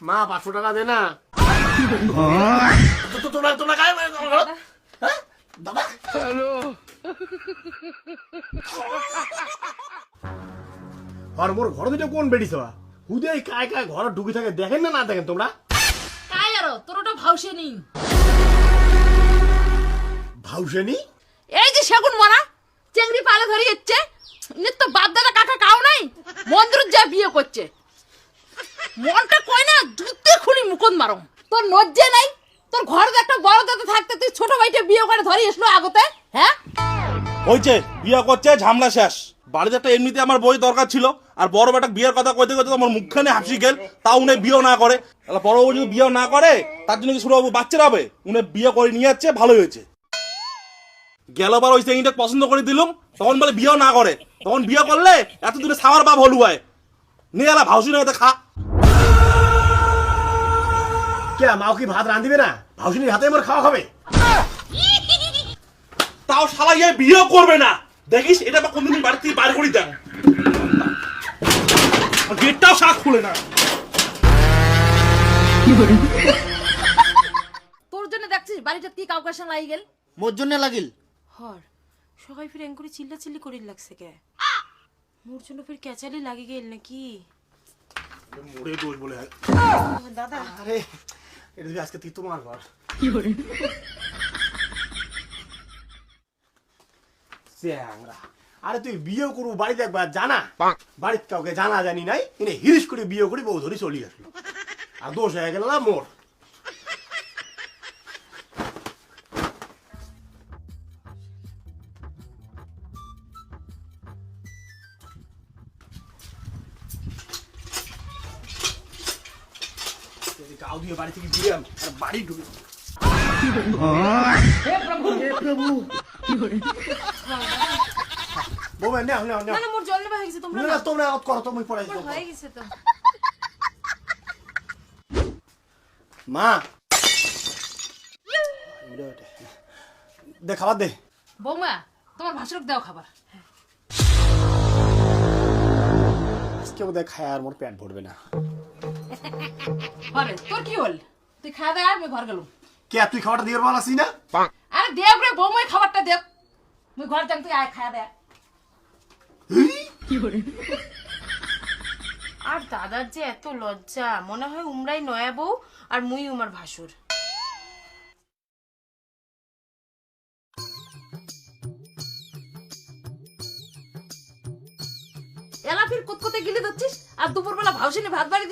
মা 500 টাকা দে না। তোমরা গায়ে হ্যাঁ দাদা হ্যালো আর মোর ঘর দিতে কোন বেড়িছ হুদে কায় কায় ঘর ঢুকি থাকে দেখেন না না দেখেন তোমরা কায় আর তোর ওটা ভাউসেনি ভাউসেনি এই যে সেগুন মরা চেংড়ি পালে ধরে যাচ্ছে তো বাপ দাদা কাকা কাও নাই মন্দির যা বিয়ে করছে মনটা কই না জুতে খুলি মুকন মারো তোর লজ্জা নাই তোর ঘরে একটা বড় দাদা থাকতে তুই ছোট ভাইটা বিয়ে করে ধরে এসলো আগতে হ্যাঁ হইছে বিয়ে করছে ঝামলা শেষ বাড়িতে একটা এমনিতে আমার বই দরকার ছিল আর বড় বেটা বিয়ের কথা কইতে কইতে আমার মুখখানে হাসি গেল তাও উনি বিয়ে না করে বড় বউ যদি বিয়ে না করে তার জন্য কি শুরু হবে বাচ্চারা হবে উনি বিয়ে করে নিয়ে যাচ্ছে ভালোই হয়েছে গেলবার ওই চেঙ্গিটা পছন্দ করে দিলুম তখন বলে বিয়ে না করে তখন বিয়ে করলে এত দূরে সামার বাপ হলু হয় নিয়ে এলা ভাউসি না খা কে মাও কি ভাত রাঁধিবে না ভাউসিনীর হাতে মোর খাওয়া খাবে তাও শালা ইয়ে বিয়ে করবে না দেখিস এটা বা কোনদিন বাড়ি থেকে বাইরে করি দেখ গেটটাও শাক খুলে না তোর জন্য দেখছিস বাড়িটা কি কাউকে সঙ্গে লাগি গেল মোর জন্য লাগিল হর সবাই ফির এঙ্কুরি চিল্লা করিল লাগছে কে মোর জন্য ফির ক্যাচালি লাগি গেল নাকি মোড়ে দোষ বলে দাদা আরে এটা তুই আজকে তুই তোমার ঘর চ্যাংরা আরে তুই বিয়ে করবো বাড়িতে একবার জানা বাড়িতে কাউকে জানা জানি নাই এনে হিরিশ করে বিয়ে করে বউ ধরে চলে আসলো আর দোষ হয়ে গেল না মোর গাও দিয়ে বাড়ি থেকে দিয়ে আর বাড়ি ঢুকে বৌমা না না না না মোর জল নেবা হয়ে গেছে তোমরা না তোমরা করো তুমি পড়াই মোর হয়ে গেছে তো মা দে খাবার দে বৌমা তোমার ভাসুরক দাও খাবার আজকে বোধহয় খায় আর মোর পেট ভরবে না হবে তোর কি হল তুই খাওয়া দাও আমি ঘর গেলুম কে তুই খাবারটা দিয়ে ভালো আছিস না আরে দেব রে বৌমাই খাবারটা দেব মুই ঘর যাম তুই আয় খাওয়া দে আর দাদার যে এত লজ্জা মনে হয় উমরাই নয়া বউ আর মুই উমার ভাসুর এলা ফির কুতকুতে গিলে দিচ্ছিস আর দুপুরবেলা ভাউসিনি ভাত বাড়ি